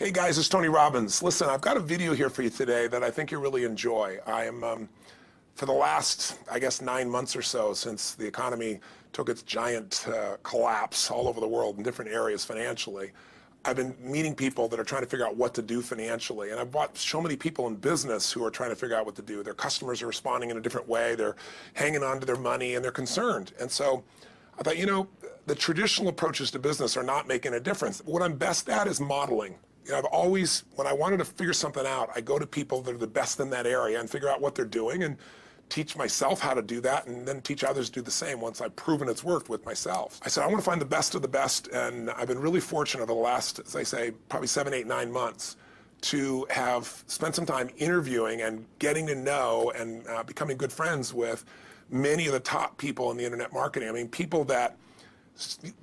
Hey guys, it's Tony Robbins. Listen, I've got a video here for you today that I think you'll really enjoy. I am, for the last, I guess, 9 months or so since the economy took its giant collapse all over the world in different areas financially, I've been meeting people that are trying to figure out what to do financially. And I've watched so many people in business who are trying to figure out what to do. Their customers are responding in a different way. They're hanging on to their money and they're concerned. And so I thought, you know, the traditional approaches to business are not making a difference. What I'm best at is modeling. You know, I've always, when I wanted to figure something out, I go to people that are the best in that area and figure out what they're doing and teach myself how to do that and then teach others to do the same once I've proven it's worked with myself. I said, I want to find the best of the best, and I've been really fortunate over the last, as I say, probably 7, 8, 9 months to have spent some time interviewing and getting to know and becoming good friends with many of the top people in the internet marketing. I mean, people that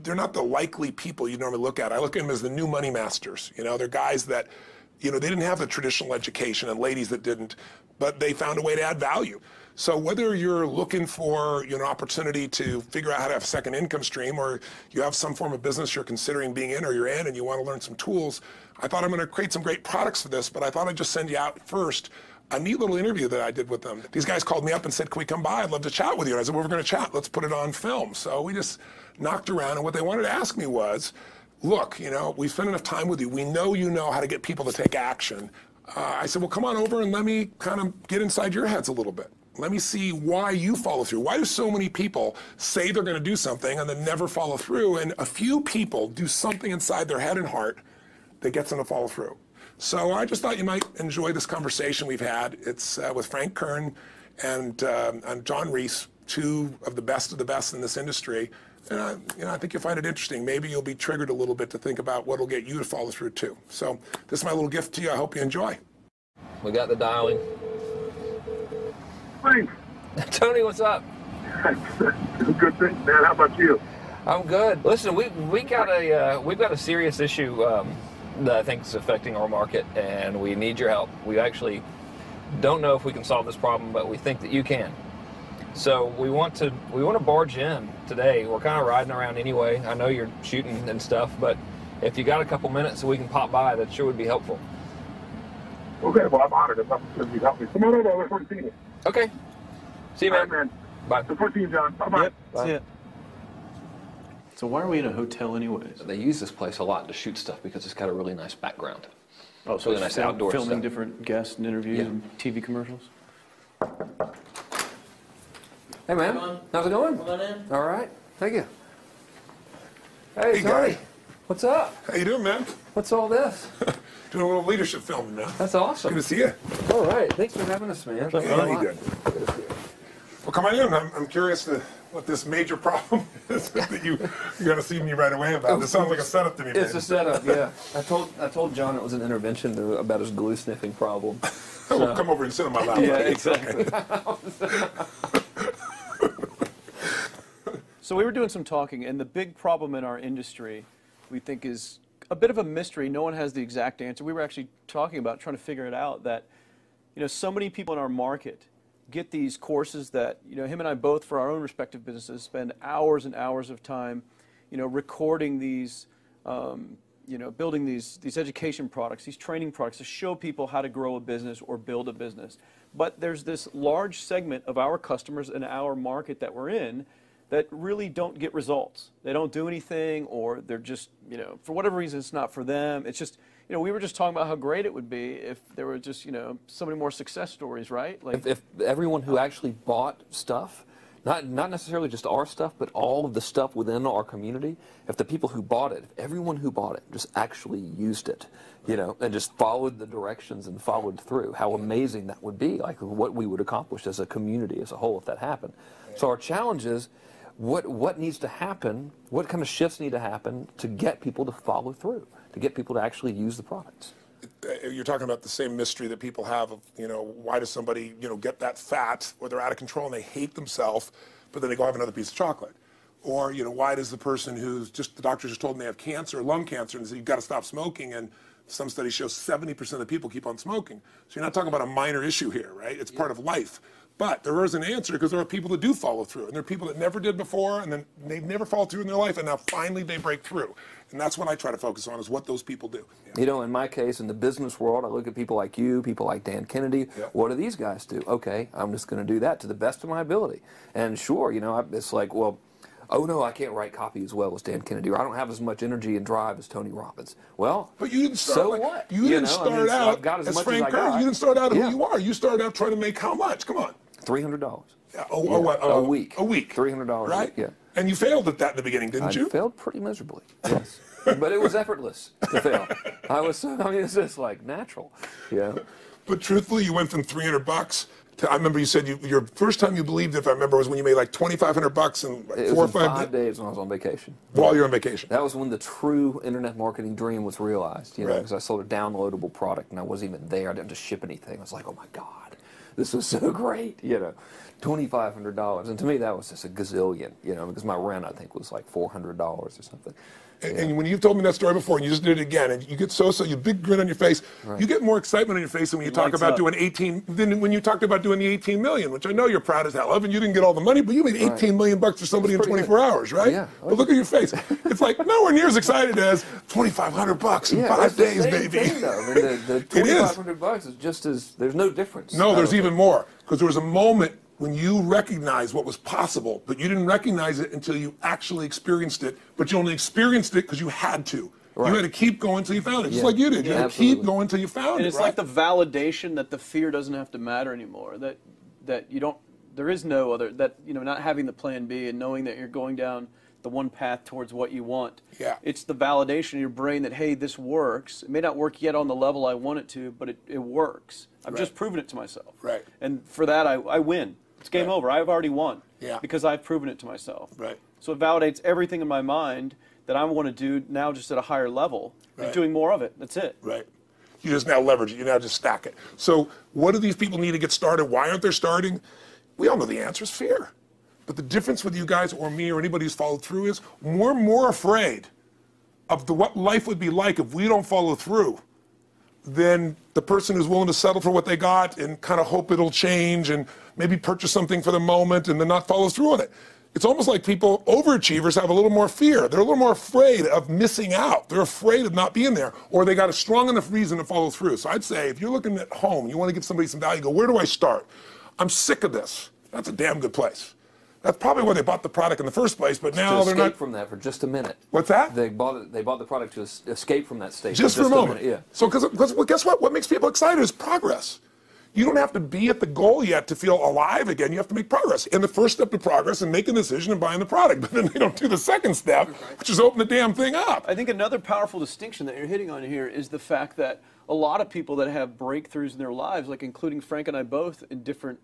they're not the likely people you normally look at. I look at them as the new money masters. You know, they're guys that, you know, they didn't have the traditional education and ladies that didn't, but they found a way to add value. So whether you're looking for, you know, an opportunity to figure out how to have a second income stream, or you have some form of business you're considering being in or you're in and you want to learn some tools, I thought I'm going to create some great products for this, but I thought I'd just send you out first a neat little interview that I did with them. These guys called me up and said, can we come by? I'd love to chat with you. And I said, well, we're going to chat. Let's put it on film. So we just knocked around, and what they wanted to ask me was, look, you know, we've spent enough time with you. We know you know how to get people to take action. I said, well, come on over and let me kind of get inside your heads a little bit. Let me see why you follow through. Why do so many people say they're going to do something and then never follow through? And a few people do something inside their head and heart that gets them to follow through. So I just thought you might enjoy this conversation we've had. It's with Frank Kern and John Reese, two of the best in this industry. And you know, I think you'll find it interesting. Maybe you'll be triggered a little bit to think about what will get you to follow through too. So this is my little gift to you. I hope you enjoy. We got the dialing. Thanks. Tony, what's up? Good thing, man. How about you? I'm good. Listen, we've got a serious issue that I think is affecting our market, and we need your help. We actually don't know if we can solve this problem, but we think that you can. So we want to barge in today. We're kind of riding around anyway. I know you're shooting and stuff, but if you got a couple minutes so we can pop by, that sure would be helpful. Okay, well, I'm honored. If you help me. Come on over. Look forward to seeing you. Okay. See you, man. All right, man. Bye. Look forward to seeing you, John. Bye-bye. Yep. Bye. See ya. So why are we in a hotel anyways? They use this place a lot to shoot stuff because it's got a really nice background. Oh, so really nice outdoor filming stuff. different guests and interviews Yeah. and TV commercials? Hey, man. How's it going? Come on in. All right. Thank you. Hey, Hey, Tony. guy. What's up? How you doing, man? What's all this? Doing a little leadership filming now. That's awesome. Good to see you. All right. Thanks for having us, man. Yeah, you good. Well, come on in. I'm curious to what this major problem is that you're going to see me right away about. This sounds like a setup to me, man. It's a setup, yeah. I told John it was an intervention about his glue sniffing problem. Well, come over and sit on my lap. Yeah, Okay. exactly. So we were doing some talking, and the big problem in our industry, we think, is a bit of a mystery. No one has the exact answer. We were actually talking about trying to figure it out, that, you know, so many people in our market get these courses that, you know, him and I both, for our own respective businesses, spend hours and hours of time, you know, recording these, you know, building these education products, these training products to show people how to grow a business or build a business. But there's this large segment of our customers in our market that we're in that really don't get results. They don't do anything, or they're just, you know, for whatever reason, it's not for them. It's just, you know, we were just talking about how great it would be if there were just, you know, so many more success stories, right? Like, If everyone who actually bought stuff, not necessarily just our stuff, but all of the stuff within our community, if the people who bought it, if everyone who bought it just actually used it, you know, and just followed the directions and followed through, how amazing that would be, like what we would accomplish as a community as a whole if that happened. So our challenge is, what needs to happen, what kind of shifts need to happen to get people to follow through, to get people to actually use the products? You're talking about the same mystery that people have of, you know, why does somebody, you know, get that fat, or they're out of control and they hate themselves, but then they go have another piece of chocolate? Or, you know, why does the person who's just, the doctor just told them they have cancer, lung cancer, and said, you've got to stop smoking, and some studies show 70% of the people keep on smoking. So you're not talking about a minor issue here, right? It's part of life. But there is an answer because there are people that do follow through, and there are people that never did before, and then they've never followed through in their life, and now finally they break through. And that's what I try to focus on, is what those people do. You know, in my case, in the business world, I look at people like you, people like Dan Kennedy. Yep. What do these guys do? Okay, I'm just going to do that to the best of my ability. And sure, you know, it's like, well, oh no, I can't write copy as well as Dan Kennedy, or I don't have as much energy and drive as Tony Robbins. Well, But you didn't start. so like, what? You didn't know, start I mean, so out I've got as much Frank as I Kern. got. You didn't start out Yeah. who you are. You started out trying to make how much? Come on. $300. Yeah, Yeah, a week. A week. $300 a right? week, yeah. And you failed at that in the beginning, didn't I you? failed pretty miserably, yes. But it was effortless to fail. I mean, it's just like natural, you know. But truthfully, you went from $300 to, I remember you said your first time you believed, if I remember, was when you made like $2,500 in like It 4 or was 5 5 days when I was on vacation. while you're on vacation. That was when the true internet marketing dream was realized, you know, Right. because I sold a downloadable product and I wasn't even there. I didn't have to ship anything. I was like, oh my God, this was so great, you know, $2,500. And to me, that was just a gazillion, you know, because my rent, I think, was like $400 or something. And when you've told me that story before, and you just did it again, and you get you big grin on your face. Right. You get more excitement on your face than when you talk lights about up. doing 18. Than when you talked about doing the 18 million, which I know you're proud as hell of, and you didn't get all the money, but you made 18 million bucks for somebody in That's pretty 24 good. hours, right? Yeah. But look at your face. It's like nowhere near as excited as $2,500 in 5 that's the days, same baby. thing, though. I mean, the It is. $2,500 is just as, there's no difference. No, I there's don't even think. more, because there was a moment when you recognized what was possible, but you didn't recognize it until you actually experienced it, but you only experienced it because you had to. Right. You had to keep going until you found it, just Yeah. like you did. You Yeah, had to keep absolutely. going until you found And it, it's right? like the validation that the fear doesn't have to matter anymore. That you don't. There is no other. That, you know, not having the plan B and knowing that you're going down the one path towards what you want. Yeah. It's the validation in your brain that, hey, this works. It may not work yet on the level I want it to, but it works. I've Right. just proven it to myself. Right. And for that, I win. It's game Right. over. I've already won. Yeah. Because I've proven it to myself. Right. So it validates everything in my mind that I want to do now, just at a higher level. Right. And doing more of it. That's it. Right. You just now leverage it. You now just stack it. So what do these people need to get started? Why aren't they starting? We all know the answer is fear. But the difference with you guys or me or anybody who's followed through is we're more afraid of what life would be like if we don't follow through than the person who's willing to settle for what they got and kind of hope it'll change and maybe purchase something for the moment and then not follow through on it. It's almost like people, overachievers, have a little more fear. They're a little more afraid of missing out. They're afraid of not being there, or they got a strong enough reason to follow through. So I'd say if you're looking at home, you want to give somebody some value, go, where do I start? I'm sick of this. That's a damn good place. That's probably why they bought the product in the first place, but now To they're escape not. from that for just a minute. What's that? They bought it. They bought the product to escape from that state. Just for a moment. minute, yeah. So, because well, guess what? What makes people excited is progress. You don't have to be at the goal yet to feel alive again. You have to make progress. And the first step to progress is making a decision and buying the product. But then they don't do the second step, which is open the damn thing up. I think another powerful distinction that you're hitting on here is the fact that a lot of people that have breakthroughs in their lives, like including Frank and I both in different,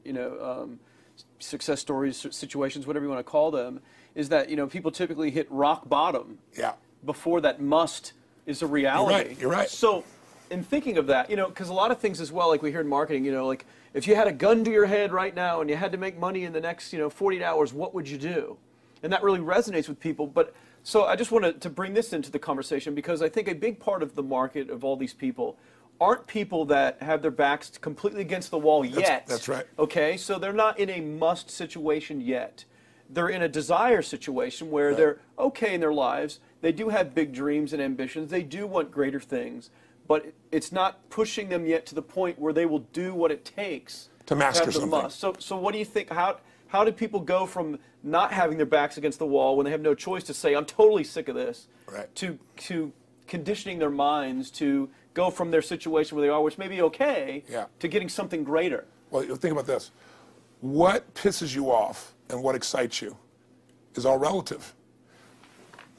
success stories, situations, whatever you want to call them, is that, people typically hit rock bottom Yeah. before that must is a reality. You're right. So in thinking of that, because a lot of things as well, like we hear in marketing, like if you had a gun to your head right now and you had to make money in the next, 48 hours, what would you do? And that really resonates with people. But so I just wanted to bring this into the conversation because I think a big part of the market of all these people aren't people that have their backs completely against the wall yet. That's right. Okay, so they're not in a must situation yet. They're in a desire situation where they're okay in their lives. They do have big dreams and ambitions. They do want greater things, but it's not pushing them yet to the point where they will do what it takes To master have the something. must. So what do you think? How do people go from not having their backs against the wall when they have no choice to say I'm totally sick of this, Right. to conditioning their minds to go from their situation where they are, which may be okay, Yeah. to getting something greater? Well, think about this. What pisses you off and what excites you is all relative.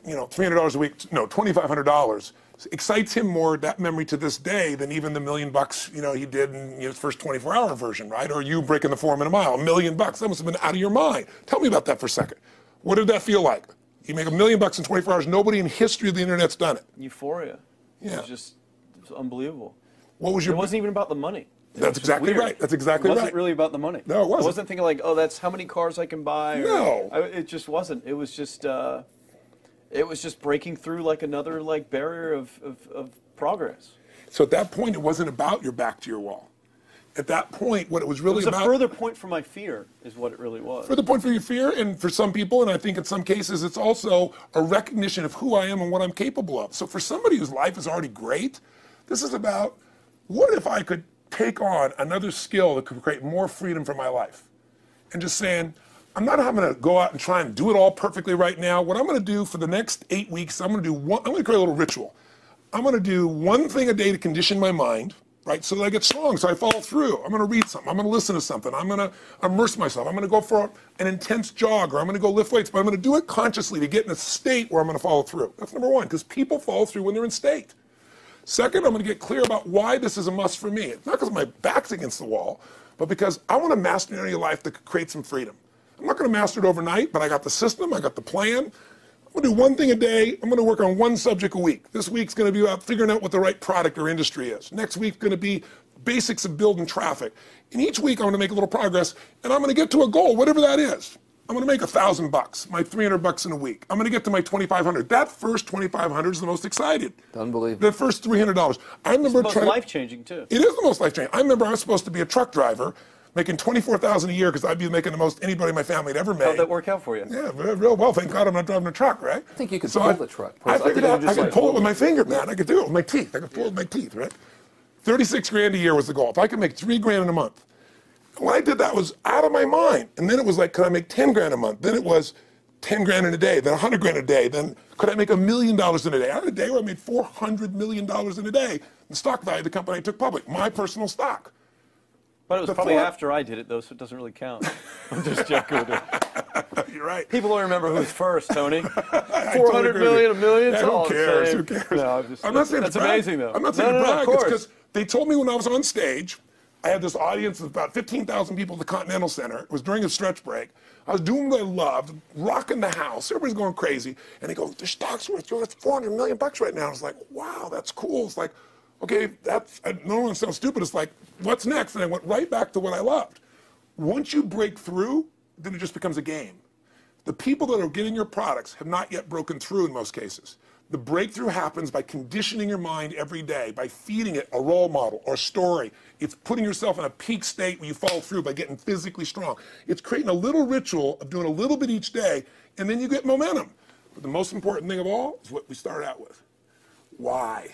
$300 a week, no, $2,500 excites him more, that memory to this day, than even the $1 million, he did in his first 24-hour version, right? Or you breaking the 4 minute mile, $1 million, that must have been out of your mind. Tell me about that for a second. What did that feel like? You make $1 million in 24 hours, nobody in history of the internet's done it. Euphoria. Yeah. It was unbelievable. What was your... It wasn't even about the money. It That's was just exactly weird. right. That's exactly It wasn't right. really about the money. No, it wasn't. I wasn't thinking like, oh, that's how many cars I can buy. No. It just wasn't. It was just breaking through like another barrier of progress. So at that point, it wasn't about your back to your wall. at that point, what it was really It was about. a further point for my fear, is what it really was. Further point for your fear, and for some people, and I think in some cases, it's also a recognition of who I am and what I'm capable of. So for somebody whose life is already great, this is about, what if I could take on another skill that could create more freedom for my life? And just saying, I'm not having to go out and try and do it all perfectly right now. What I'm going to do for the next 8 weeks, I'm going to create a little ritual. I'm going to do one thing a day to condition my mind, right, so that I get strong, so I follow through. I'm going to read something. I'm going to listen to something. I'm going to immerse myself. I'm going to go for an intense jog, or I'm going to go lift weights, but I'm going to do it consciously to get in a state where I'm going to follow through. That's number one, because people follow through when they're in state. Second, I'm going to get clear about why this is a must for me. It's not because my back's against the wall, but because I want to master an area of life that could create some freedom. I'm not going to master it overnight, but I got the system, I got the plan. I'm going to do one thing a day. I'm going to work on one subject a week. This week's going to be about figuring out what the right product or industry is. Next week's going to be basics of building traffic. And each week I'm going to make a little progress, and I'm going to get to a goal, whatever that is. I'm going to make $1,000, my $300 in a week. I'm going to get to my $2,500. That first $2,500 is the most excited. Unbelievable. The first $300. I remember It's the most life-changing, too. It is the most life-changing. I remember I was supposed to be a truck driver, making $24,000 a year, because I'd be making the most anybody in my family had ever made. How'd that work out for you? Yeah, real well. Thank God I'm not driving a truck, right? I think you could pull the truck. I figured out I could pull it with my finger, Yeah. man. I could do it with my teeth. I could pull it with my teeth, right? 36 grand a year was the goal. If I could make 3 grand in a month. When I did that, was out of my mind. And then it was like, could I make 10 grand a month? Then it was 10 grand in a day, then 100 grand a day. Then could I make $1 million in a day? I had a day where I made $400 million in a day. The stock value of the company I took public, my personal stock. But it was probably after I did it, though, so it doesn't really count. I'm just joking with it. You're right. People don't remember who's first, Tony. I 400 totally agree million, with a you. million, Yeah, it's all who the cares? same. Who cares? No, I'm not saying that's to brag. amazing, though. I'm not saying No, to no, brag. of It's course. because they told me when I was on stage, I had this audience of about 15,000 people at the Continental Center. It was during a stretch break. I was doing what I loved, rocking the house. Everybody's going crazy. And they go, the stock's worth $400 million right now. I was like, wow, that's cool. It's like, okay, I don't want to sound stupid. It's like, what's next? And I went right back to what I loved. Once you break through, then it just becomes a game. The people that are getting your products have not yet broken through in most cases. The breakthrough happens by conditioning your mind every day, by feeding it a role model or a story. It's putting yourself in a peak state where you follow through by getting physically strong. It's creating a little ritual of doing a little bit each day, and then you get momentum. But the most important thing of all is what we started out with. Why?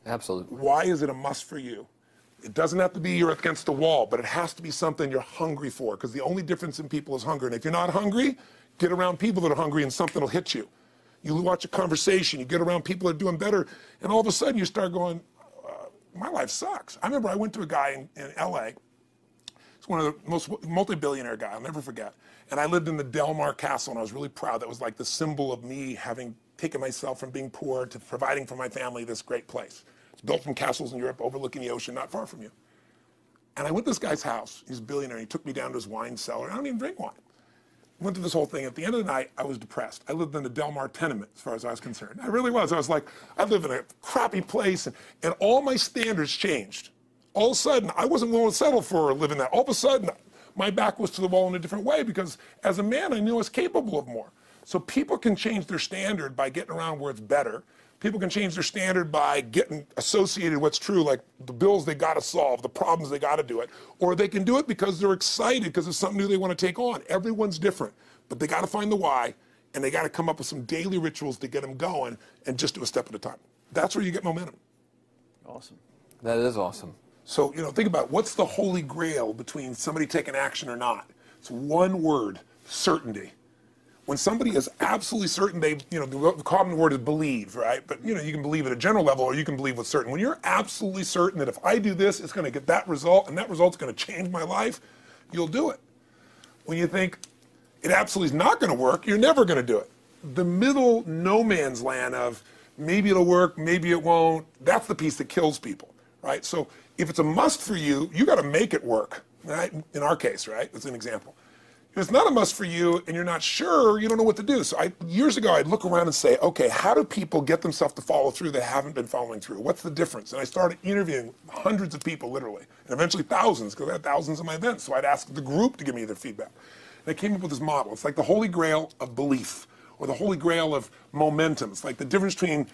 Absolutely. Why is it a must for you? It doesn't have to be you're against the wall, but it has to be something you're hungry for, because the only difference in people is hunger. And if you're not hungry, get around people that are hungry and something will hit you. You watch a conversation, you get around people that are doing better, and all of a sudden you start going, my life sucks. I remember I went to a guy in LA. He's one of the most multi-billionaire guy, I'll never forget. And I lived in the Del Mar Castle, and I was really proud. That was like the symbol of me having taken myself from being poor to providing for my family this great place. It's built from castles in Europe overlooking the ocean, not far from you. And I went to this guy's house. He's a billionaire. He took me down to his wine cellar. I don't even drink wine. Went through this whole thing. At the end of the night, I was depressed. I lived in the Del Mar tenement, as far as I was concerned. I really was. I was like, I live in a crappy place, and all my standards changed. All of a sudden, I wasn't willing to settle for living that. All of a sudden, my back was to the wall in a different way, because as a man, I knew I was capable of more. So people can change their standard by getting around where it's better. People can change their standard by getting associated with what's true, like the bills they got to solve, the problems they got to do it. Or they can do it because they're excited, because it's something new they want to take on. Everyone's different, but they got to find the why, and they got to come up with some daily rituals to get them going, and just do a step at a time. That's where you get momentum. Awesome. That is awesome. So, think about what's the holy grail between somebody taking action or not. It's one word: certainty. When somebody is absolutely certain, the common word is believe, right? But you can believe at a general level, or you can believe with certain. When you're absolutely certain that if I do this, it's going to get that result, and that result's going to change my life, you'll do it. When you think it absolutely is not going to work, you're never going to do it. The middle no man's land of maybe it'll work, maybe it won't, that's the piece that kills people, right? So if it's a must for you, you got to make it work, right? In our case, right? That's an example. If it's not a must for you and you're not sure, you don't know what to do. So years ago, I'd look around and say, okay, how do people get themselves to follow through that haven't been following through? What's the difference? And I started interviewing hundreds of people, literally, and eventually thousands, because I had thousands of my events. So I'd ask the group to give me their feedback. And I came up with this model. It's like the holy grail of belief, or the holy grail of momentum. It's like the difference between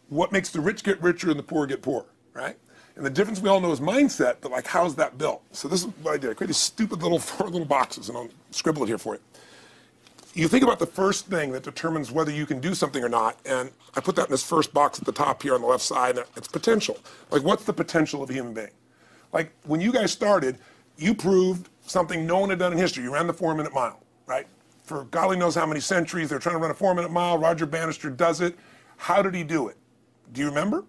what makes the rich get richer and the poor get poor, right? And the difference we all know is mindset, but like, how's that built? So this is what I did. I created stupid little 4 little boxes, and I'll scribble it here for you. You think about the first thing that determines whether you can do something or not, and I put that in this first box at the top here on the left side, and it's potential. Like, what's the potential of a human being? Like, when you guys started, you proved something no one had done in history. You ran the 4-minute mile, right? For golly knows how many centuries, they're trying to run a 4-minute mile. Roger Bannister does it. How did he do it? Do you remember?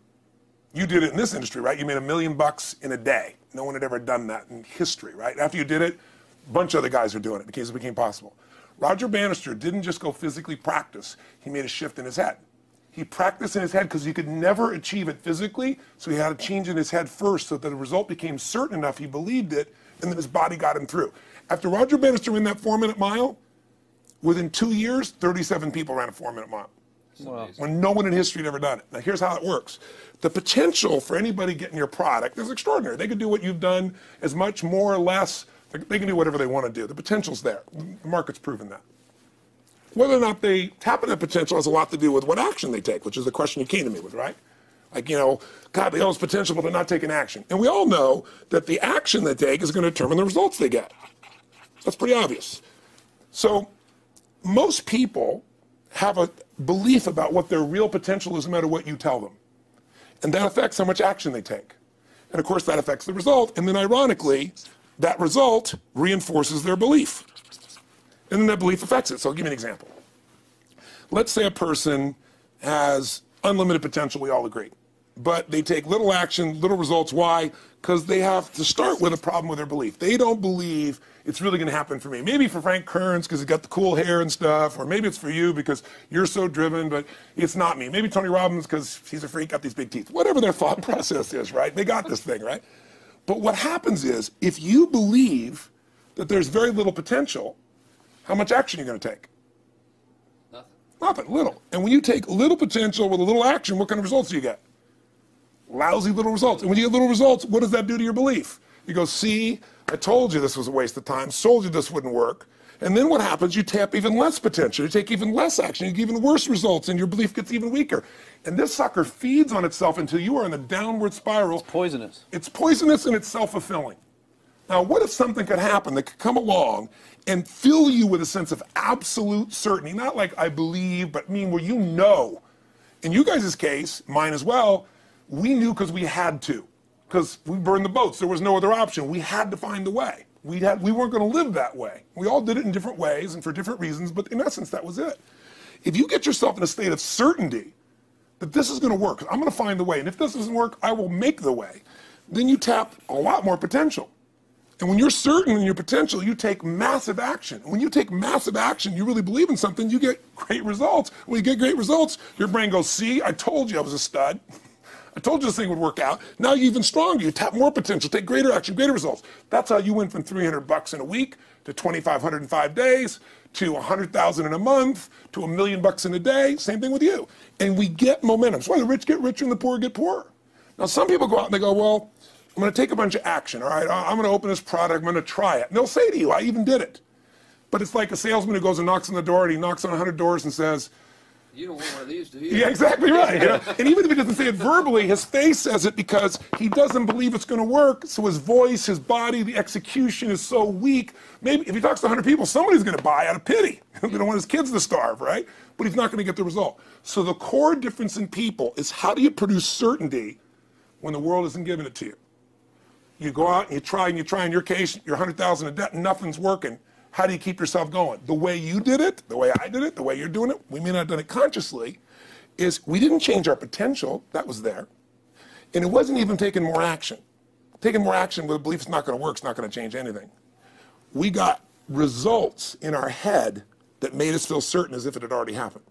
You did it in this industry, right? You made $1 million in a day. No one had ever done that in history, right? After you did it, a bunch of other guys are doing it because it became possible. Roger Bannister didn't just go physically practice. He made a shift in his head. He practiced in his head because he could never achieve it physically, so he had to change in his head first so that the result became certain enough he believed it, and then his body got him through. After Roger Bannister ran that 4-minute mile, within 2 years, 37 people ran a 4-minute mile. Wow. When no one in history had ever done it. Now, here's how it works. The potential for anybody getting your product is extraordinary. They could do what you've done as much, more or less. They can do whatever they want to do. The potential's there. The market's proven that. Whether or not they tap into that potential has a lot to do with what action they take, which is the question you came to me with, right? Like, you know, God, they all have potential, but they're not taking action. And we all know that the action they take is going to determine the results they get. That's pretty obvious. So most people have a belief about what their real potential is no matter what you tell them. And that affects how much action they take. And of course, that affects the result. And then ironically, that result reinforces their belief. And then that belief affects it. So I'll give you an example. Let's say a person has unlimited potential, we all agree. But they take little action, little results. Why? Because they have to start with a problem with their belief. They don't believe it's really going to happen for me. Maybe for Frank Kearns because he's got the cool hair and stuff, or maybe it's for you because you're so driven, but it's not me. Maybe Tony Robbins because he's a freak, got these big teeth. Whatever their thought process is, right? They got this thing, right? But what happens is, if you believe that there's very little potential, how much action are you going to take? Nothing, little. And when you take little potential with a little action, what kind of results do you get? Lousy little results. And when you get little results, what does that do to your belief? You go, see, I told you this was a waste of time, told you this wouldn't work. And then what happens? You tap even less potential. You take even less action. You get even worse results, and your belief gets even weaker. And this sucker feeds on itself until you are in a downward spiral. It's poisonous. It's poisonous and it's self-fulfilling. Now, what if something could happen that could come along and fill you with a sense of absolute certainty? Not like I believe, but mean where you know. In you guys' case, mine as well, we knew because we had to. Because we burned the boats. There was no other option. We had to find a way. We weren't going to live that way. We all did it in different ways and for different reasons, but in essence, that was it. If you get yourself in a state of certainty that this is going to work, I'm going to find the way, and if this doesn't work, I will make the way, then you tap a lot more potential. And when you're certain in your potential, you take massive action. When you take massive action, you really believe in something, you get great results. When you get great results, your brain goes, see, I told you I was a stud. I told you this thing would work out. Now you're even stronger. You tap more potential, take greater action, greater results. That's how you went from $300 in a week to $2,500 in 5 days to $100,000 in a month to $1 million in a day. Same thing with you. And we get momentum. That's why the rich get richer and the poor get poorer. Now some people go out and they go, well, I'm going to take a bunch of action. All right, I'm going to open this product. I'm going to try it. And they'll say to you, I even did it. But it's like a salesman who goes and knocks on the door, and he knocks on 100 doors and says, You don't want one of these, do you? yeah, exactly right. You know? And even if he doesn't say it verbally, his face says it because he doesn't believe it's going to work. So his voice, his body, the execution is so weak. Maybe if he talks to 100 people, somebody's going to buy out of pity. They don't want his kids to starve, right? But he's not going to get the result. So the core difference in people is how do you produce certainty when the world isn't giving it to you? You go out and you try. In your case, you're 100,000 in debt and nothing's working. How do you keep yourself going? The way you did it, the way I did it, the way you're doing it, we may not have done it consciously, is we didn't change our potential. That was there. And it wasn't even taking more action. Taking more action with a belief it's not going to work, it's not going to change anything. We got results in our head that made us feel certain as if it had already happened.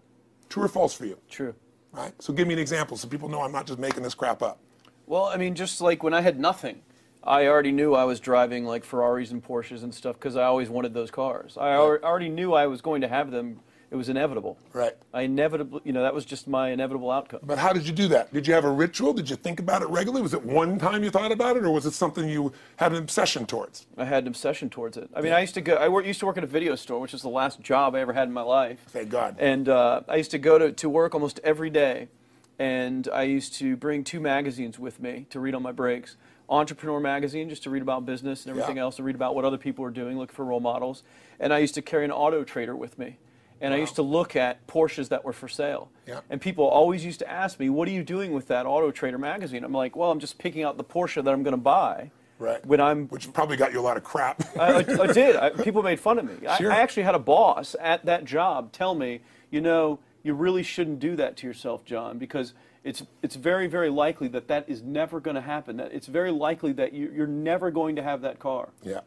True or false for you? True. Right? So give me an example so people know I'm not just making this crap up. Well, I mean, just like when I had nothing, I already knew I was driving like Ferraris and Porsches and stuff because I always wanted those cars. I already knew I was going to have them. It was inevitable. Right. I inevitably, that was just my inevitable outcome. But how did you do that? Did you have a ritual? Did you think about it regularly? Was it one time you thought about it, or was it something you had an obsession towards? I had an obsession towards it. I mean, I used to work at a video store, which was the last job I ever had in my life. Thank God. And I used to go to work almost every day. and I used to bring 2 magazines with me to read on my breaks. Entrepreneur magazine, just to read about business and everything else, to read about what other people are doing, look for role models. And I used to carry an Auto Trader with me. And I used to look at Porsches that were for sale. Yeah. And people always used to ask me, what are you doing with that Auto Trader magazine? I'm like, well, I'm just picking out the Porsche that I'm going to buy. Right. When Which probably got you a lot of crap. I did. People made fun of me. Sure. I actually had a boss at that job tell me, you know, you really shouldn't do that to yourself, John, because it's very, very likely that that is never going to happen. That it's very likely that you're never going to have that car. Yeah.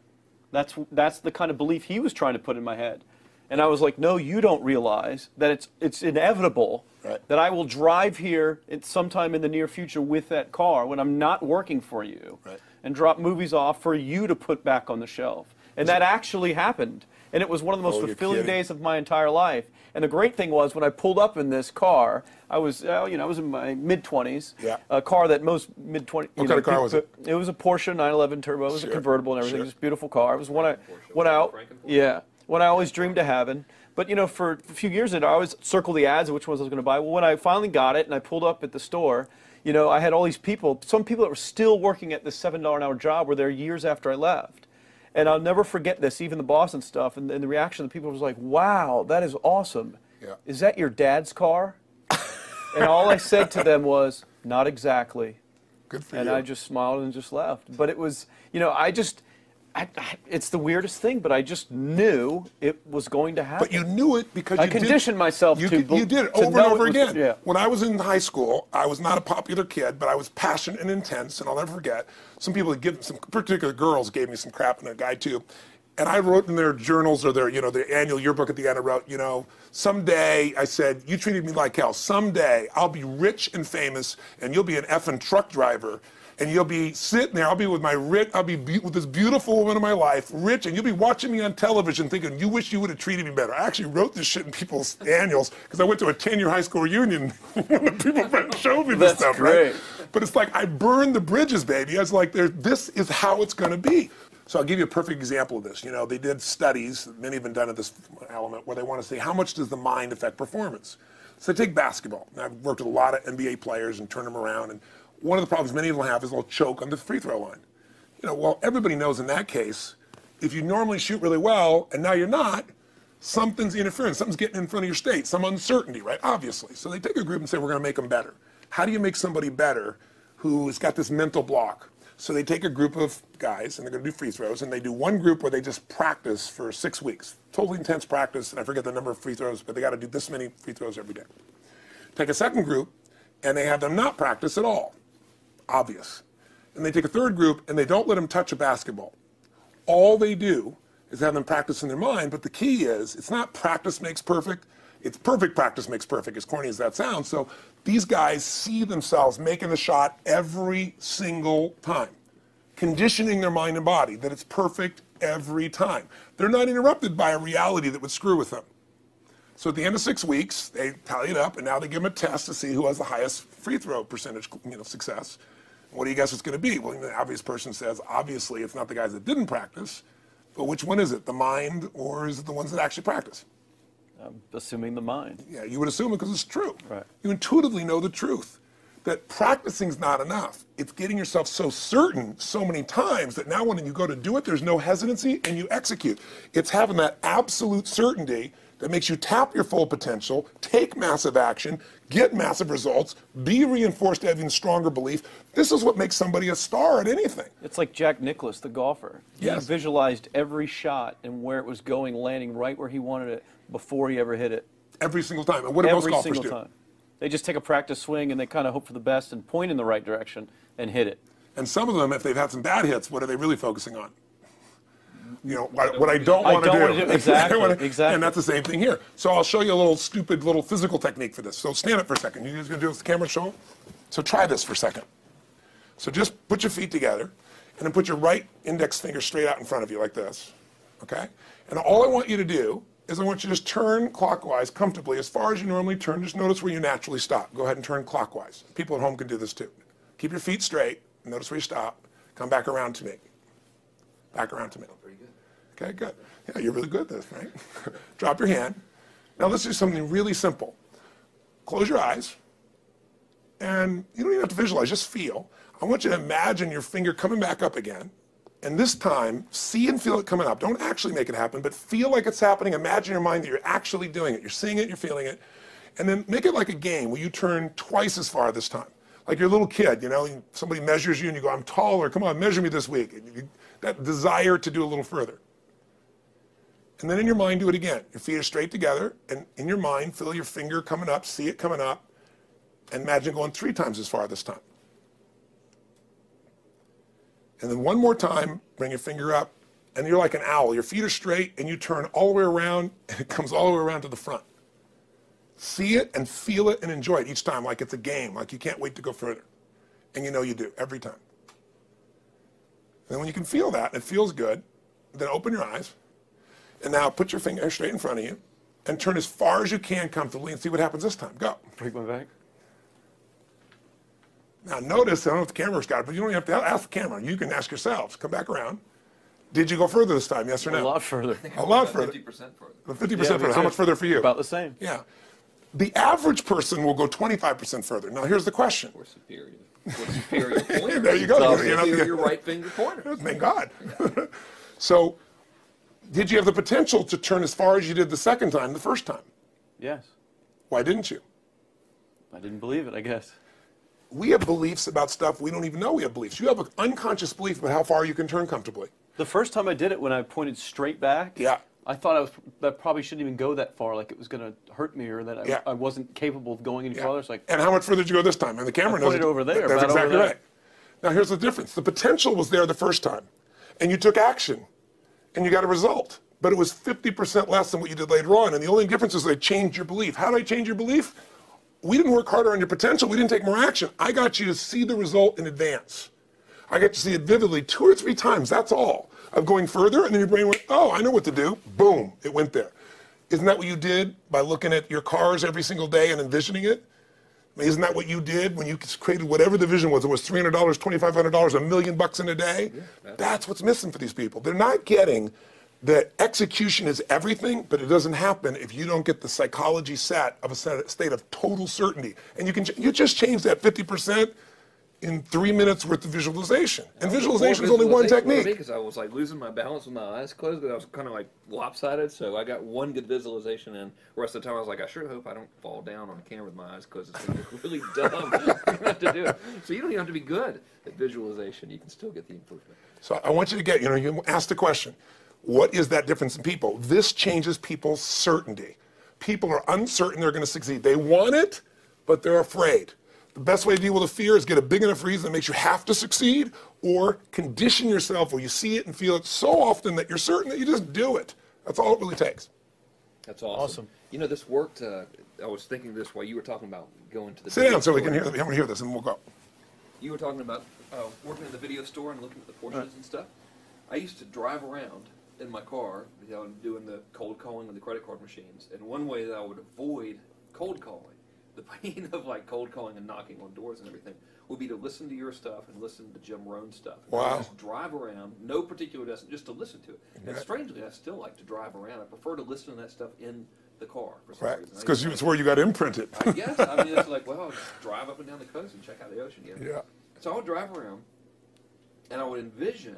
That's the kind of belief he was trying to put in my head. And I was like, no, you don't realize that it's inevitable that I will drive here sometime in the near future with that car when I'm not working for you and drop movies off for you to put back on the shelf. And that actually happened. And it was one of the most fulfilling days of my entire life. And the great thing was when I pulled up in this car, I was in my mid-20s. Yeah. A car that most mid-20s. What kind of car was it? It was a Porsche 911 Turbo. It was a convertible and everything. It was a beautiful car. It was one I always dreamed of having. But, you know, for a few years I always circled the ads of which ones I was going to buy. Well, when I finally got it and I pulled up at the store, you know, I had all these people, some people that were still working at this $7 an hour job were there years after I left. And I'll never forget this, even the boss and stuff, and the reaction of the people was like, wow, that is awesome. Yeah. Is that your dad's car? And all I said to them was, not exactly. Good for And you. I just smiled and just left. But it was, you know, it's the weirdest thing, but I just knew it was going to happen. But you knew it because I conditioned myself you to did it to over and know over it was- again. yeah. When I was in high school, I was not a popular kid, but I was passionate and intense, and I'll never forget. Some people, some particular girls gave me some crap, and a guy too. And I wrote in their journals or their annual yearbook at the end, I wrote, someday, I said, you treated me like hell. Someday I'll be rich and famous, and you'll be an effing truck driver. And you'll be sitting there, I'll be with with this beautiful woman of my life, rich, and you'll be watching me on television thinking, you wish you would have treated me better. I actually wrote this shit in people's annuals because I went to a 10-year high school reunion when the people showed me this stuff, great. right? But it's like, I burned the bridges, baby. I was like, this is how it's going to be. So I'll give you a perfect example of this. You know, they did studies, many have been done at this element, where they want to say, how much does the mind affect performance? So take basketball. And I've worked with a lot of NBA players and turned them around, and one of the problems many of them have is they'll choke on the free throw line. Well, everybody knows in that case, if you normally shoot really well and now you're not, something's interfering, something's getting in front of your state, some uncertainty, right? Obviously. So they take a group and say, we're going to make them better. How do you make somebody better who has got this mental block? So they take a group of guys and they're going to do free throws, and they do one group where they just practice for 6 weeks. Totally intense practice, and I forget the number of free throws, but they got to do this many free throws every day. Take a second group, and they have them not practice at all. Obvious. And they take a third group and they don't let them touch a basketball. All they do is have them practice in their mind, but the key is it's not practice makes perfect, it's perfect practice makes perfect, as corny as that sounds. So these guys see themselves making the shot every single time, conditioning their mind and body that it's perfect every time. They're not interrupted by a reality that would screw with them. So at the end of 6 weeks, they tally it up, and now they give them a test to see who has the highest free throw percentage, success. What do you guess it's going to be? Well, the obvious person says, obviously, it's not the guys that didn't practice, but which one is it, the mind, or is it the ones that actually practice? I'm assuming the mind. Yeah, you would assume it because it's true. Right. You intuitively know the truth, that practicing's not enough. It's getting yourself so certain so many times that now when you go to do it, there's no hesitancy and you execute. It's having that absolute certainty that makes you tap your full potential, take massive action, get massive results, be reinforced to having stronger belief. This is what makes somebody a star at anything. It's like Jack Nicklaus, the golfer. Yes. He visualized every shot and where it was going, landing right where he wanted it before he ever hit it. Every single time. And what do most Every golfers single do? time. They just take a practice swing and they kind of hope for the best and point in the right direction and hit it. And some of them, if they've had some bad hits, what are they really focusing on? What I don't want to do. Exactly, exactly. And that's the same thing here. So I'll show you a little stupid little physical technique for this. So stand up for a second. You guys going to do this with the camera show? So try this for a second. So just put your feet together and then put your right index finger straight out in front of you like this. Okay? And all I want you to do is I want you to just turn clockwise comfortably as far as you normally turn. Just notice where you naturally stop. Go ahead and turn clockwise. People at home can do this too. Keep your feet straight. Notice where you stop. Come back around to me. Back around to me. Okay, good. Yeah, you're really good at this, right? Drop your hand. Now let's do something really simple. Close your eyes And you don't even have to visualize, just feel. I want you to imagine your finger coming back up again. And this time, see and feel it coming up. Don't actually make it happen, but feel like it's happening. Imagine in your mind that you're actually doing it. You're seeing it, you're feeling it. And then make it like a game where you turn twice as far this time. Like you're a little kid, you know, somebody measures you and you go, I'm taller, come on, measure me this week. And that desire to do a little further. And then in your mind, do it again. Your feet are straight together, and in your mind, feel your finger coming up, see it coming up, and imagine going 3 times as far this time. And then one more time, bring your finger up, and you're like an owl. Your feet are straight, and you turn all the way around, and it comes all the way around to the front. See it and feel it and enjoy it each time, like it's a game, like you can't wait to go further. And you know you do, every time. And then when you can feel that, and it feels good, then open your eyes, and now put your finger straight in front of you, and turn as far as you can comfortably, and see what happens this time. Go. Break my back. Now notice, I don't know if the camera's got it, but you don't have to ask the camera. You can ask yourselves. Come back around. Did you go further this time, yes or no? A lot further. A lot further. 50% further. 50% me further. How too. much further for you? About the same. Yeah. The average person will go 25% further. Now here's the question. We're superior. We're superior pointer. There you go. It's You know, superior right finger pointer. Thank God. So, did you have the potential to turn as far as you did the second time, the first time? Yes. Why didn't you? I didn't believe it, I guess. We have beliefs about stuff we don't even know we have beliefs. You have an unconscious belief about how far you can turn comfortably. The first time I did it, when I pointed straight back, Yeah. I thought that probably shouldn't even go that far, like it was going to hurt me or that Yeah. I wasn't capable of going any Yeah. farther. It's like, And how much further did you go this time? And the camera I knows pointed over there, That's about over exactly there. right. Now here's the difference. The potential was there the first time, and you took action, and you got a result. But it was 50% less than what you did later on. And the only difference is they changed your belief. How did I change your belief? We didn't work harder on your potential. We didn't take more action. I got you to see the result in advance. I got to see it vividly 2 or 3 times. That's all. Of going further, and then your brain went, oh, I know what to do. Boom, it went there. Isn't that what you did by looking at your cars every single day and envisioning it? I mean, isn't that what you did when you created whatever the vision was? It was $300, $2,500, $1 million in a day? Yeah, that's what's missing for these people. They're not getting that execution is everything, but it doesn't happen if you don't get the psychology set of a state of total certainty. And you just change that 50% in 3 minutes worth of visualization. And visualization is only one technique. Because I was like losing my balance with my eyes closed, but I was kind of like lopsided. So I got one good visualization, and the rest of the time I was like, I sure hope I don't fall down on camera with my eyes closed. It's going to look really dumb. Not to do it. So you don't even have to be good at visualization. You can still get the improvement. So I want you to get, you ask the question, what is that difference in people? This changes people's certainty. People are uncertain they're going to succeed. They want it, but they're afraid. The best way to deal with a fear is get a big enough reason that makes you have to succeed, or condition yourself where you see it and feel it so often that you're certain that you just do it. That's all it really takes. That's awesome. You know, this worked. I was thinking this while you were talking about going to the Sit down so we can hear this, and we'll go. You were talking about working in the video store and looking at the Porsches and stuff. I used to drive around in my car, doing the cold calling on the credit card machines. And one way that I would avoid cold calling, the pain of like cold calling and knocking on doors and everything, would be to listen to your stuff and listen to Jim Rohn's stuff. And I would just drive around, no particular destination, just to listen to it. And strangely, I still like to drive around. I prefer to listen to that stuff in the car for some reason. It's because it's where you got imprinted. I guess. I mean, it's like, well, I'll just drive up and down the coast and check out the ocean. Yeah. So I would drive around, and I would envision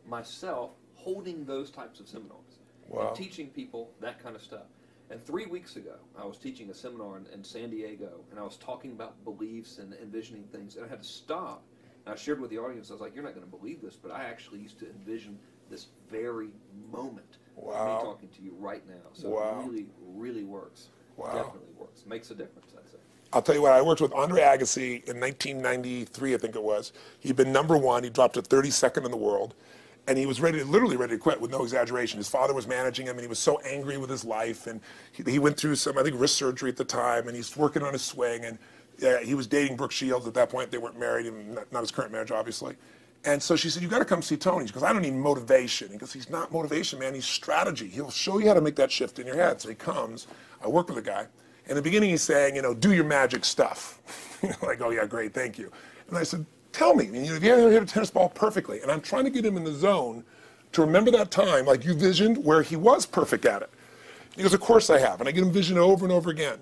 myself holding those types of seminars and teaching people that kind of stuff. And 3 weeks ago, I was teaching a seminar in San Diego, and I was talking about beliefs and envisioning things, and I had to stop. And I shared with the audience, I was like, you're not going to believe this, but I actually used to envision this very moment of me talking to you right now. So it really, really works. Definitely works. Makes a difference, I'd say. I'll tell you what, I worked with Andre Agassi in 1993, I think it was. He'd been #1. He dropped to 32nd in the world. And he was literally ready to quit with no exaggeration. His father was managing him, and he was so angry with his life. And he went through some, I think, wrist surgery at the time, and he's working on his swing. And he was dating Brooke Shields at that point. They weren't married, and not his current marriage, obviously. And so she said, you got to come see Tony. She goes, I don't need motivation. He goes, he's not motivation, man. He's strategy. He'll show you how to make that shift in your head. So he comes. I work with a guy. In the beginning, he's saying, do your magic stuff. Like, oh, yeah, great, thank you. And I said, tell me, if you ever hit a tennis ball perfectly, and I'm trying to get him in the zone to remember that time, like you visioned, where he was perfect at it. He goes, of course I have. And I get him vision over and over again.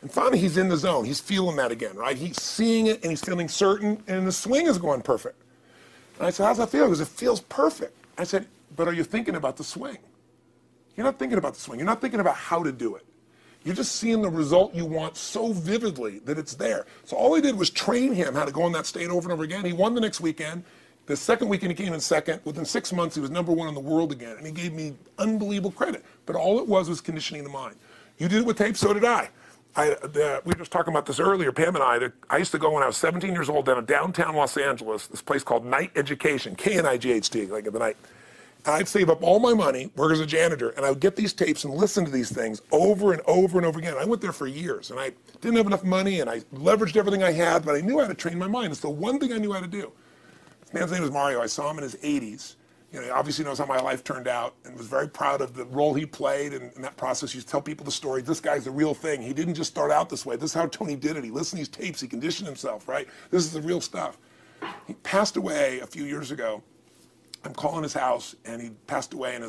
And finally, he's in the zone. He's feeling that again, right? He's seeing it, and he's feeling certain, and the swing is going perfect. And I said, how's that feel? He goes, it feels perfect. I said, but are you thinking about the swing? You're not thinking about the swing. You're not thinking about how to do it. You're just seeing the result you want so vividly that it's there. So all I did was train him how to go on that state over and over again. He won the next weekend. The second weekend he came in second. Within 6 months, he was #1 in the world again. And he gave me unbelievable credit. But all it was conditioning the mind. You did it with tape, so did I. We were just talking about this earlier, Pam and I. I used to go when I was 17 years old down in downtown Los Angeles, this place called Night Education, K-N-I-G-H-T, like in the night. And I'd save up all my money, work as a janitor, and I would get these tapes and listen to these things over and over and over again. I went there for years, and I didn't have enough money, and I leveraged everything I had, but I knew how to train my mind. It's the one thing I knew how to do. This man's name was Mario. I saw him in his 80s. You know, he obviously knows how my life turned out and was very proud of the role he played in that process. He used to tell people the story. This guy's the real thing. He didn't just start out this way. This is how Tony did it. He listened to these tapes. He conditioned himself, right? This is the real stuff. He passed away a few years ago. I'm calling his house, and he passed away, and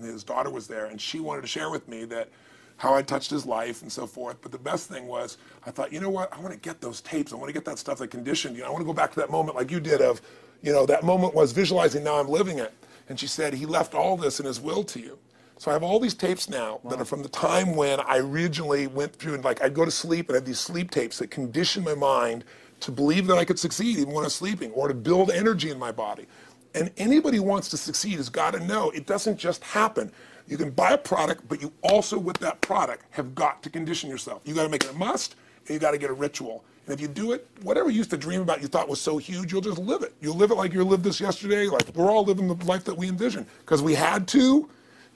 his daughter was there, and she wanted to share with me that how I touched his life and so forth. But the best thing was, I thought, you know what? I want to get those tapes. I want to get that stuff that conditioned. You know, I want to go back to that moment like you did of, you know, that moment was visualizing, now I'm living it. And she said, he left all this in his will to you. So I have all these tapes now that are from the time when I originally went through, and like I'd go to sleep and I had these sleep tapes that conditioned my mind to believe that I could succeed even when I was sleeping, or to build energy in my body. And anybody who wants to succeed has got to know it doesn't just happen. You can buy a product, but you also, with that product, have got to condition yourself. You got to make it a must, and you got to get a ritual. And if you do it, whatever you used to dream about you thought was so huge, you'll just live it. You'll live it like you lived this yesterday, like we're all living the life that we envisioned. Because we had to,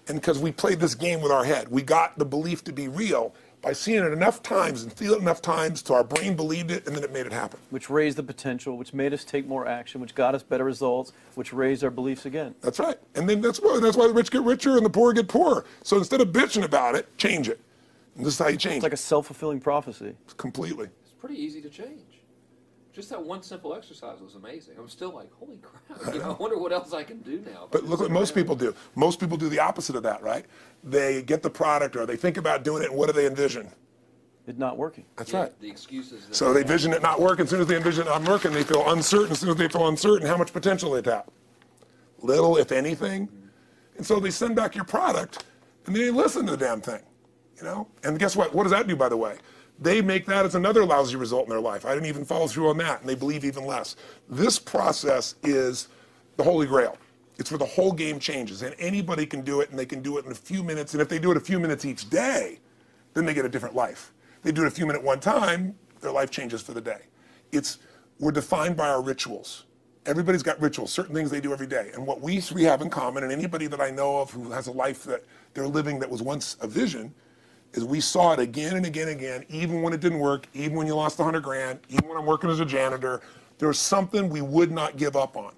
and because we played this game with our head. We got the belief to be real by seeing it enough times and feeling it enough times till our brain believed it, and then it made it happen. Which raised the potential, which made us take more action, which got us better results, which raised our beliefs again. That's right. And then that's why the rich get richer and the poor get poorer. So instead of bitching about it, change it. And this is how you change It's like a self-fulfilling prophecy. Completely. It's pretty easy to change. Just that one simple exercise was amazing. I'm still like, holy crap, you know, I wonder what else I can do now. But look what most people do. Most people do the opposite of that, right? They get the product or they think about doing it, and what do they envision? It's not working. That's right. The excuses. So they envision it not working. As soon as they envision it not working, they feel uncertain. As soon as they feel uncertain, how much potential they tap? Little, if anything. And so they send back your product, and they listen to the damn thing, you know? And guess what? What does that do, by the way? They make that as another lousy result in their life. I didn't even follow through on that, and they believe even less. This process is the holy grail. It's where the whole game changes, and anybody can do it, and they can do it in a few minutes. And if they do it a few minutes each day, then they get a different life. They do it a few minutes one time, their life changes for the day. We're defined by our rituals. Everybody's got rituals, certain things they do every day. And what we three have in common, and anybody that I know of who has a life that they're living that was once a vision, is we saw it again and again and again, even when it didn't work, even when you lost 100 grand, even when I'm working as a janitor, there's something we would not give up on.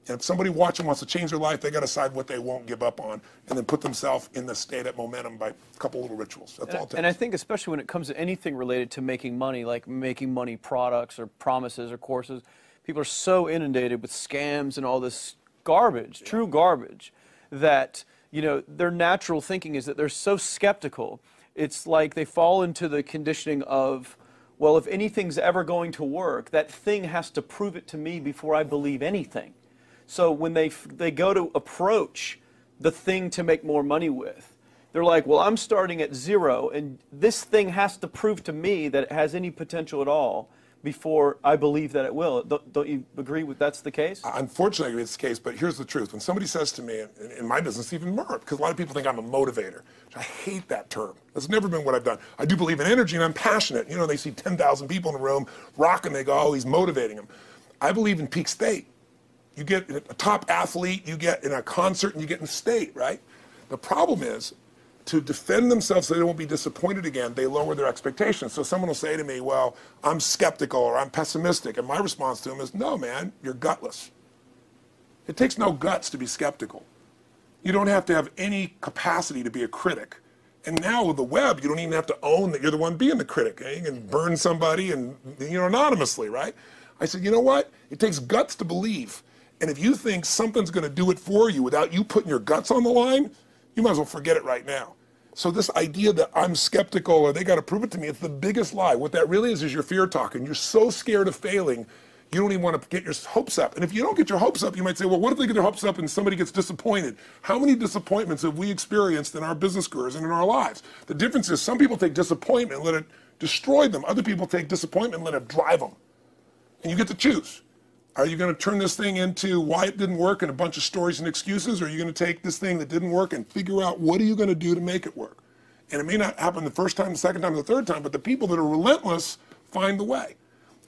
And if somebody watching wants to change their life, they got to decide what they won't give up on, and then put themselves in the state of momentum by a couple little rituals. That's all it takes. And I think especially when it comes to anything related to making money, like making money products or promises or courses, people are so inundated with scams and all this garbage, true garbage, that, you know, their natural thinking is that they're so skeptical. It's like they fall into the conditioning of, well, if anything's ever going to work, that thing has to prove it to me before I believe anything. So when they go to approach the thing to make more money with, they're like, well, I'm starting at zero, and this thing has to prove to me that it has any potential at all before I believe that it will. Don't you agree with that's the case? Unfortunately, it's the case, but here's the truth. When somebody says to me, in my business, even more, because a lot of people think I'm a motivator. I hate that term. That's never been what I've done. I do believe in energy, and I'm passionate. You know, they see 10,000 people in a room rocking, they go, oh, he's motivating them. I believe in peak state. You get a top athlete, you get in a concert, and you get in state, right? The problem is, to defend themselves so they won't be disappointed again, they lower their expectations. So someone will say to me, well, I'm skeptical or I'm pessimistic. And my response to them is, no, man, you're gutless. It takes no guts to be skeptical. You don't have to have any capacity to be a critic. And now with the web, you don't even have to own that you're the one being the critic. Eh? You can burn somebody and, you know, anonymously, right? I said, you know what? It takes guts to believe. And if you think something's going to do it for you without you putting your guts on the line, you might as well forget it right now. So this idea that I'm skeptical or they got to prove it to me, it's the biggest lie. What that really is your fear talking. You're so scared of failing, you don't even want to get your hopes up. And if you don't get your hopes up, you might say, well, what if they get their hopes up and somebody gets disappointed? How many disappointments have we experienced in our business careers and in our lives? The difference is some people take disappointment and let it destroy them. Other people take disappointment and let it drive them. And you get to choose. Are you going to turn this thing into why it didn't work and a bunch of stories and excuses? Or are you going to take this thing that didn't work and figure out what are you going to do to make it work? And it may not happen the first time, the second time, the third time, but the people that are relentless find the way.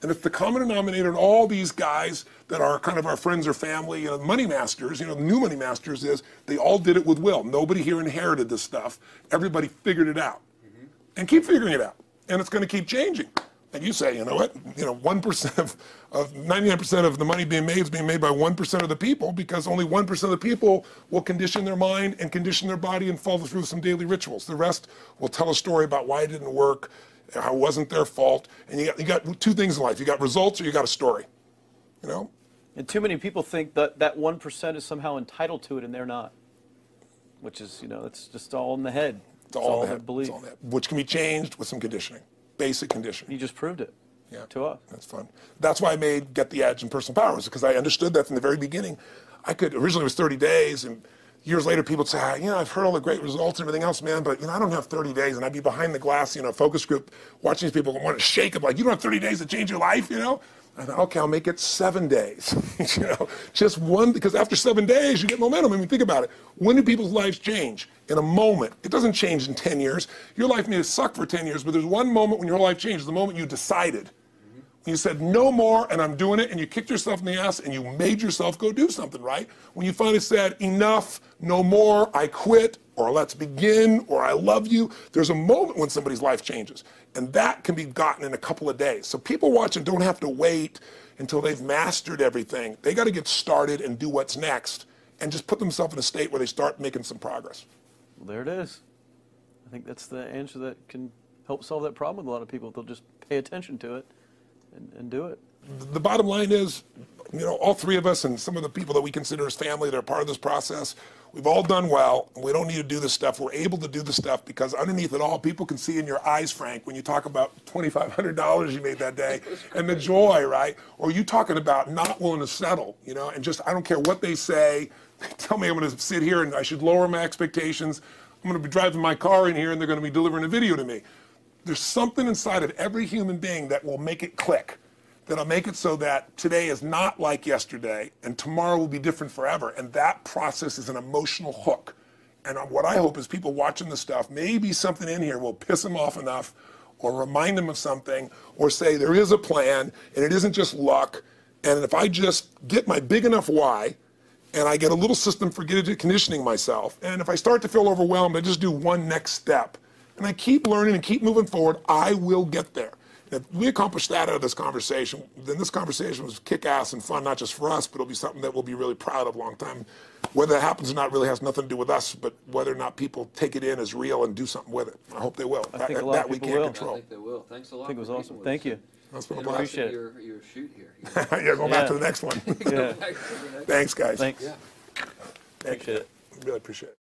And it's the common denominator in all these guys that are kind of our friends or family, money masters, the new money masters is they all did it with will. Nobody here inherited this stuff. Everybody figured it out. And keep figuring it out. And it's going to keep changing. And you say, you know what, 1% of 99% of the money being made is being made by 1% of the people because only 1% of the people will condition their mind and condition their body and follow through some daily rituals. The rest will tell a story about why it didn't work, how it wasn't their fault. And you got two things in life. You got results or you got a story, And too many people think that that 1% is somehow entitled to it and they're not, which is, it's just all in the head. It's all in the head. Belief. It's all in the head, which can be changed with some conditioning, basic conditioning. You just proved it to us. That's fun. That's why I made Get the Edge and Personal Power, because I understood that from the very beginning. Originally it was 30 days, and years later people would say, I've heard all the great results and everything else, man, but I don't have 30 days. And I'd be behind the glass, focus group, watching these people want to shake them like, you don't have 30 days to change your life, I thought, okay, I'll make it 7 days. Just one, because after 7 days, you get momentum. I mean, think about it. When do people's lives change? In a moment. It doesn't change in 10 years. Your life may have sucked for 10 years, but there's one moment when your whole life changed, the moment you decided. When you said, no more, and I'm doing it, and you kicked yourself in the ass, and you made yourself go do something, right? When you finally said, enough, no more, I quit, or let's begin, or I love you, there's a moment when somebody's life changes. And that can be gotten in a couple of days. So people watching don't have to wait until they've mastered everything. They got to get started and do what's next, and just put themselves in a state where they start making some progress. Well, there it is. I think that's the answer that can help solve that problem with a lot of people. They'll just pay attention to it and do it. The bottom line is, all three of us and some of the people that we consider as family that are part of this process, we've all done well, and we don't need to do this stuff. We're able to do the stuff because underneath it all, people can see in your eyes, Frank, when you talk about $2,500 you made that day and the joy, right? Or you talking about not willing to settle, and just, I don't care what they say. They tell me I'm going to sit here and I should lower my expectations. I'm going to be driving my car in here and they're going to be delivering a video to me. There's something inside of every human being that will make it click, that'll make it so that today is not like yesterday and tomorrow will be different forever. And that process is an emotional hook. And what I hope is people watching this stuff, maybe something in here will piss them off enough or remind them of something or say there is a plan and it isn't just luck. And if I just get my big enough why, and I get a little system for conditioning myself, and if I start to feel overwhelmed, I just do one next step. And I keep learning and keep moving forward, I will get there. If we accomplish that out of this conversation, then this conversation was kick-ass and fun, not just for us, but it'll be something that we'll be really proud of a long time. Whether that happens or not really has nothing to do with us, but whether or not people take it in as real and do something with it. I hope they will. I think a lot of people will. I think they will. Thanks a lot. I think it was awesome. Thank you. That's been a And blast. appreciate it. your shoot here. Yeah, go back to the next one. Yeah. Thanks, guys. Thanks. Yeah. Thank Appreciate you. it. Really appreciate it.